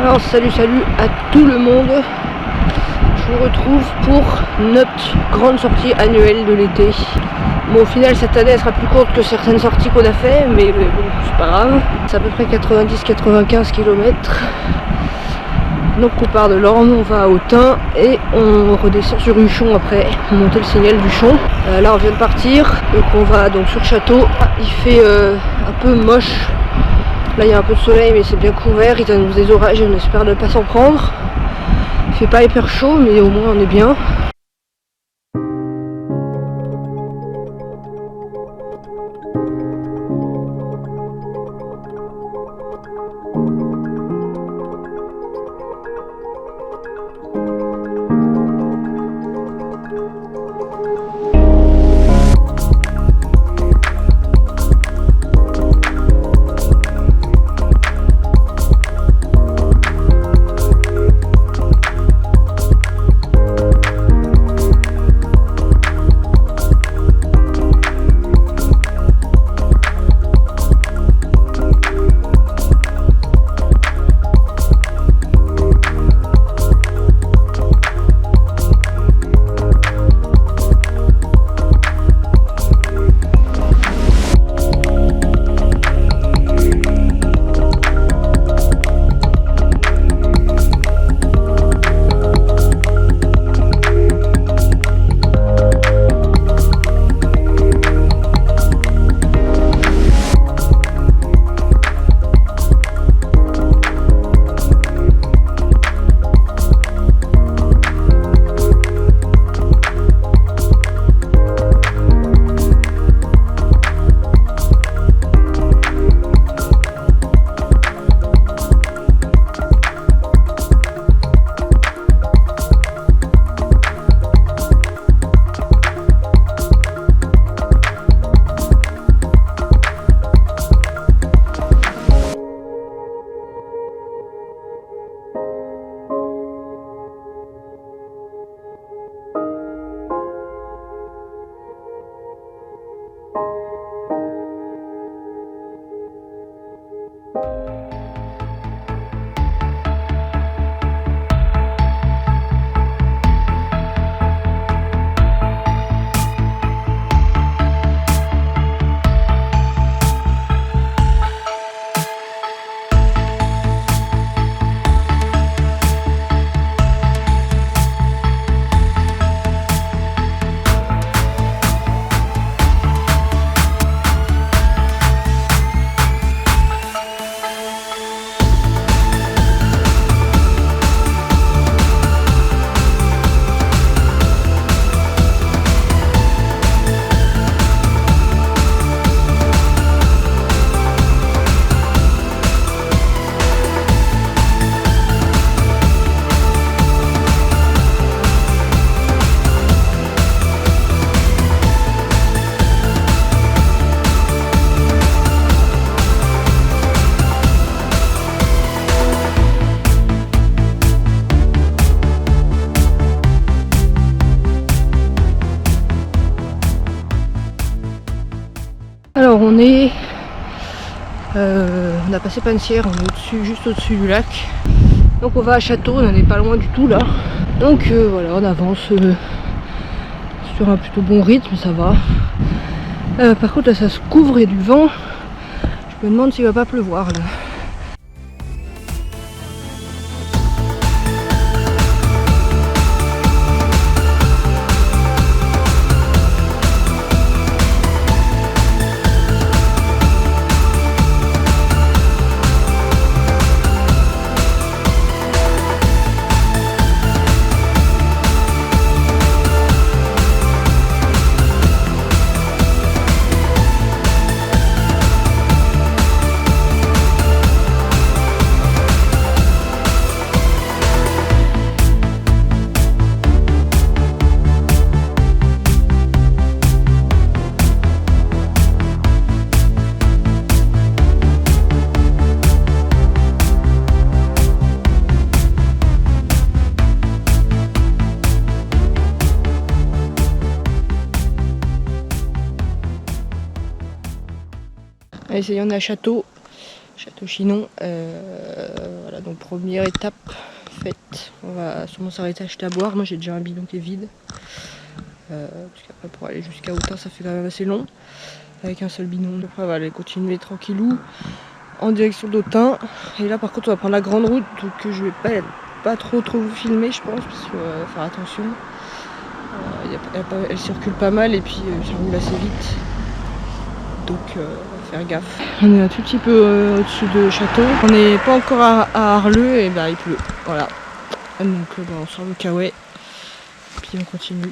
Alors salut à tout le monde. Je vous retrouve pour notre grande sortie annuelle de l'été. Bon, au final cette année elle sera plus courte que certaines sorties qu'on a fait, mais bon, c'est pas grave. C'est à peu près 90-95 km. Donc on part de Lorme, on va à Autun et on redescend sur Huchon après, monter le signal d'Huchon. Là on vient de partir, donc on va donc sur Château. Il fait un peu moche. Là il y a un peu de soleil mais c'est bien couvert, il annonce des orages et on espère ne pas s'en prendre. Il fait pas hyper chaud mais au moins on est bien. Alors on a passé Pensière, on est au-dessus, juste au-dessus du lac. Donc on va à Château, on n'en est pas loin du tout là. Donc voilà, on avance sur un plutôt bon rythme, ça va. Par contre là ça se couvre et du vent. Je me demande s'il va pas pleuvoir là. Allez, ça y est, on est à Château. Château Chinon. Voilà, donc première étape faite. On va sûrement s'arrêter à acheter à boire. Moi j'ai déjà un bidon qui est vide. Parce qu'après pour aller jusqu'à Autun ça fait quand même assez long. Avec un seul bidon. Après on va aller continuer tranquillou en direction d'Autun. Et là par contre on va prendre la grande route. Donc je vais pas trop vous filmer je pense. Parce qu'il faut faire attention. Elle circule pas mal et puis ça roule assez vite. Donc faire gaffe. On est un tout petit peu au-dessus de Château. On n'est pas encore à Arleux et bah il pleut. Voilà. Donc on sort le Kawaii. Puis on continue.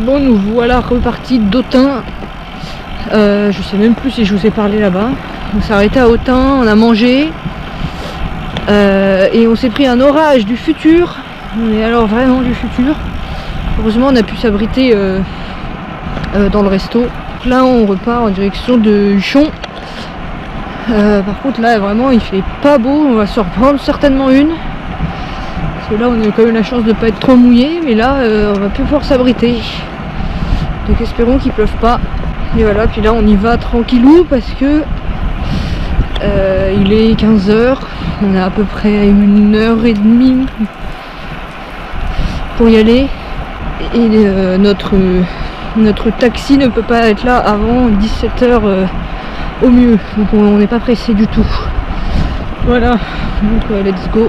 Bon, nous voilà repartis d'Autun. Je sais même plus si je vous ai parlé là-bas. On s'est arrêté à Autun, on a mangé et on s'est pris un orage du futur. Mais alors vraiment du futur. Heureusement on a pu s'abriter dans le resto. Là on repart en direction de Huchon. Par contre là vraiment il fait pas beau, on va se reprendre certainement une. Parce que là on a quand même la chance de pas être trop mouillé, mais là on va plus pouvoir s'abriter. Donc espérons qu'il pleuve pas. Et voilà, puis là on y va tranquillou parce que il est 15h, on a à peu près 1h30 pour y aller. Et notre taxi ne peut pas être là avant 17h au mieux. Donc on n'est pas pressé du tout. Voilà, donc let's go.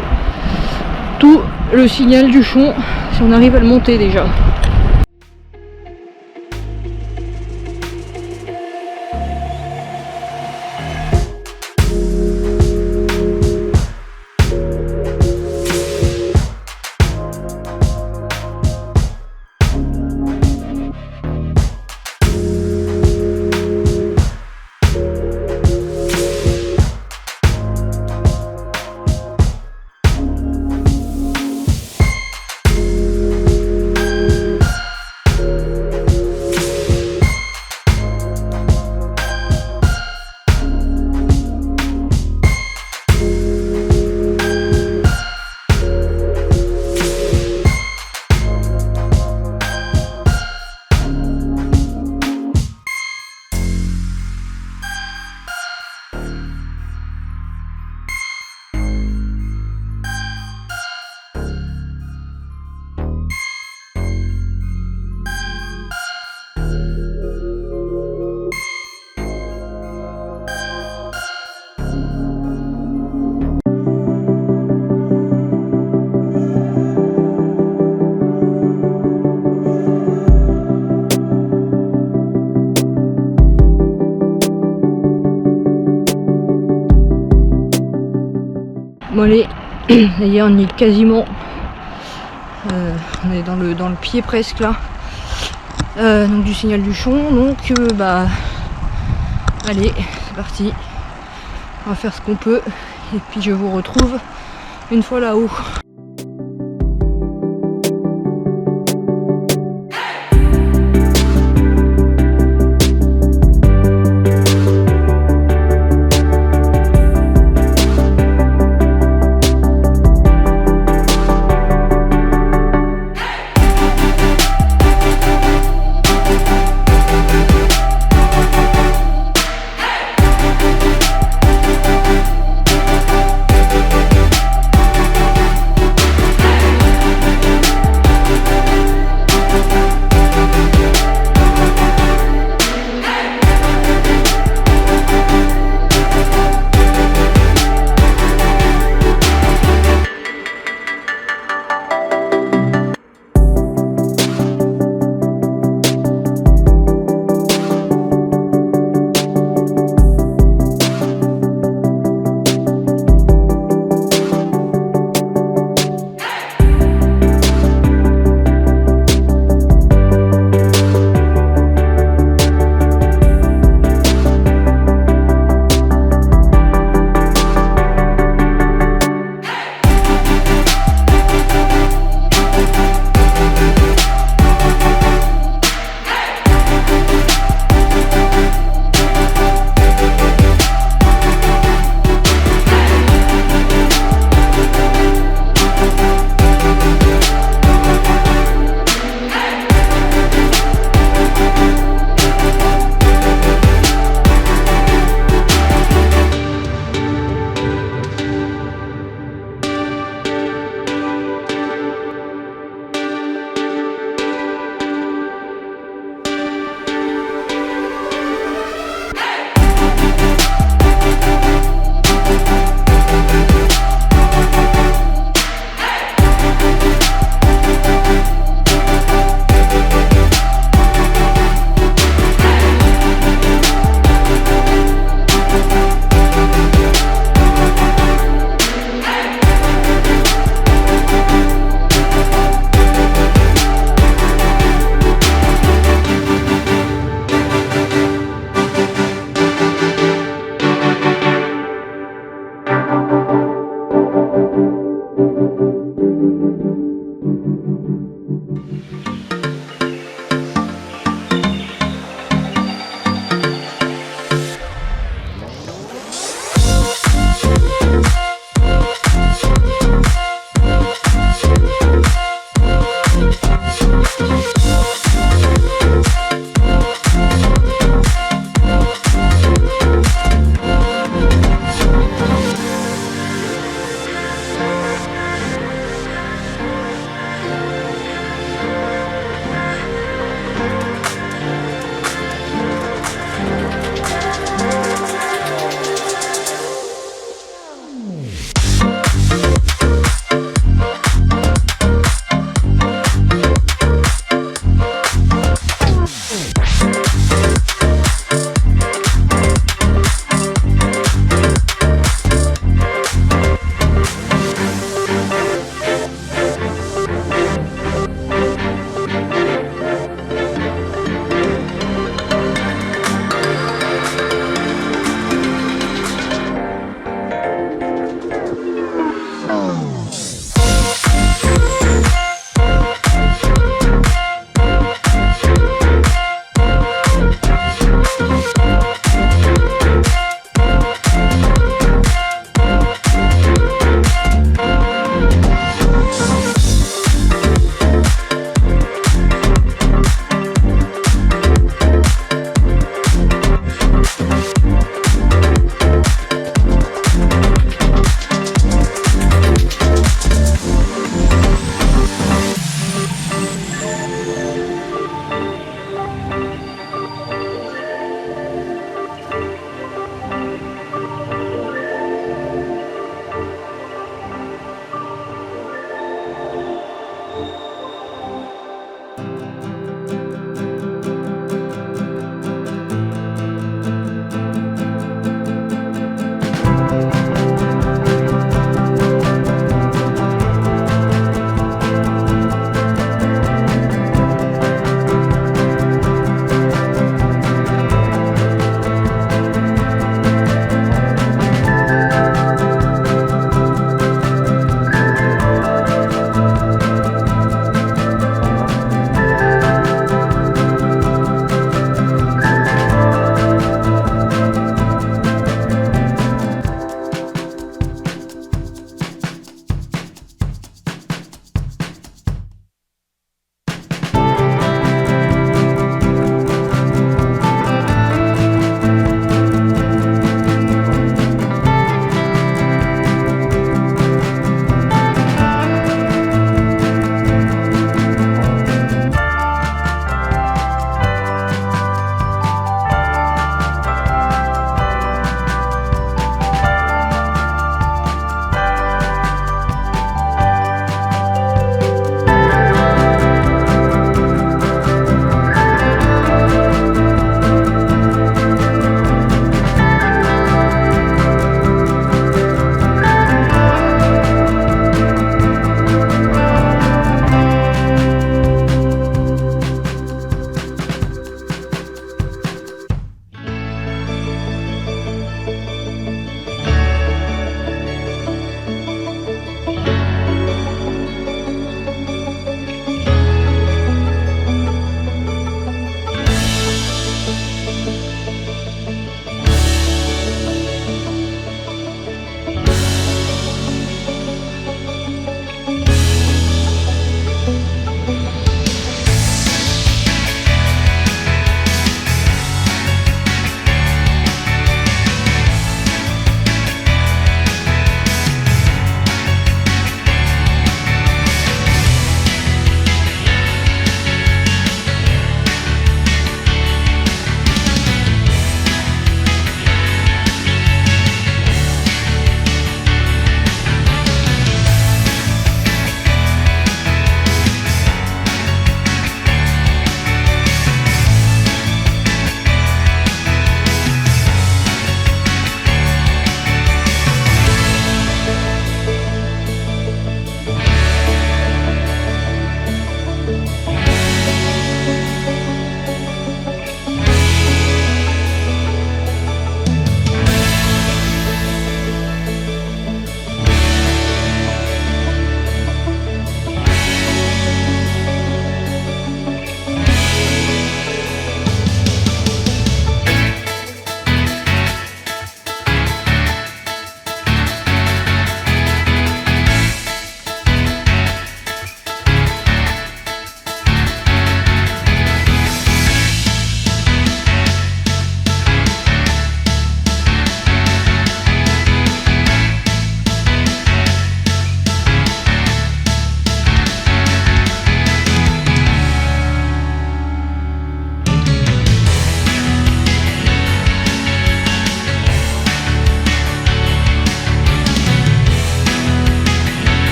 Tout le signal du Chon, si on arrive à le monter déjà. Bon allez, ça y est, on y est quasiment. On est dans le pied presque là. Donc du signal du Chon. Donc bah allez, c'est parti. On va faire ce qu'on peut. Et puis je vous retrouve une fois là-haut.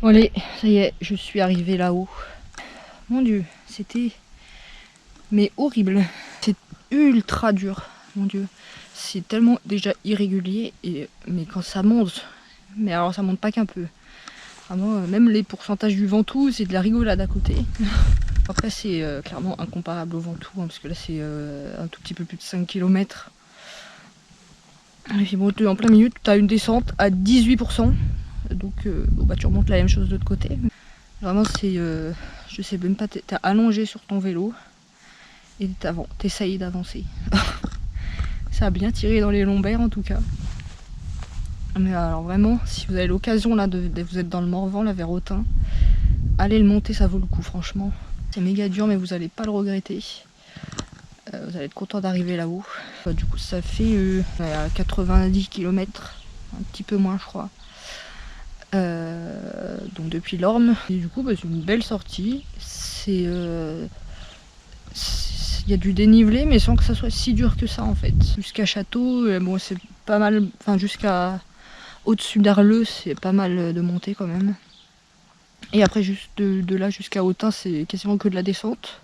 Allez, ça y est, je suis arrivée là-haut. Mon dieu, c'était mais horrible. C'est ultra dur, mon dieu. C'est tellement déjà irrégulier, mais quand ça monte, mais alors ça monte pas qu'un peu. Vraiment, même les pourcentages du Ventoux, c'est de la rigolade à côté. Après c'est clairement incomparable au Ventoux, hein, parce que là c'est un tout petit peu plus de 5 km. Et puis bon, en plein milieu, tu as une descente à 18%. Donc bon, bah, tu remontes la même chose de l'autre côté. Vraiment c'est, je sais même pas, t'es allongé sur ton vélo et t'essayes d'avancer. Ça a bien tiré dans les lombaires en tout cas. Mais alors vraiment, si vous avez l'occasion là, vous êtes dans le Morvan, là vers Autun, allez le monter, ça vaut le coup franchement. C'est méga dur mais vous allez pas le regretter. Vous allez être content d'arriver là-haut. Du coup ça fait 90 km, un petit peu moins je crois. Donc depuis l'Orme. Et du coup bah, c'est une belle sortie. Il y a du dénivelé mais sans que ça soit si dur que ça en fait. Jusqu'à Château, bon c'est pas mal, enfin jusqu'à au-dessus d'Arleux c'est pas mal de montée quand même. Et après juste de là jusqu'à Autun c'est quasiment que de la descente.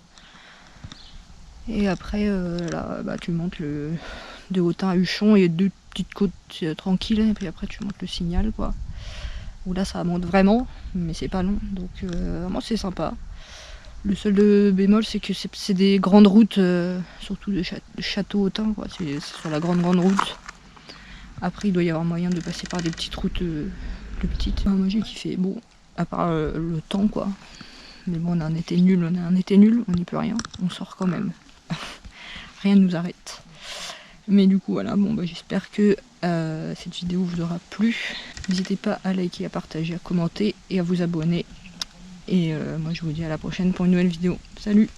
Et après là bah, tu montes de Autun à Huchon et 2 petites côtes tranquilles et puis après tu montes le Signal quoi. Où là ça monte vraiment mais c'est pas long donc vraiment c'est sympa. Le seul bémol c'est que c'est des grandes routes, surtout de Château-Autun quoi, c'est sur la grande route. Après il doit y avoir moyen de passer par des petites routes plus petites. Moi j'ai kiffé, bon à part le temps quoi. Mais bon on a un été nul, on n'y peut rien, on sort quand même. Rien ne nous arrête. Mais du coup voilà, bon bah j'espère que cette vidéo vous aura plu. N'hésitez pas à liker, à partager, à commenter et à vous abonner. Et moi je vous dis à la prochaine pour une nouvelle vidéo. Salut!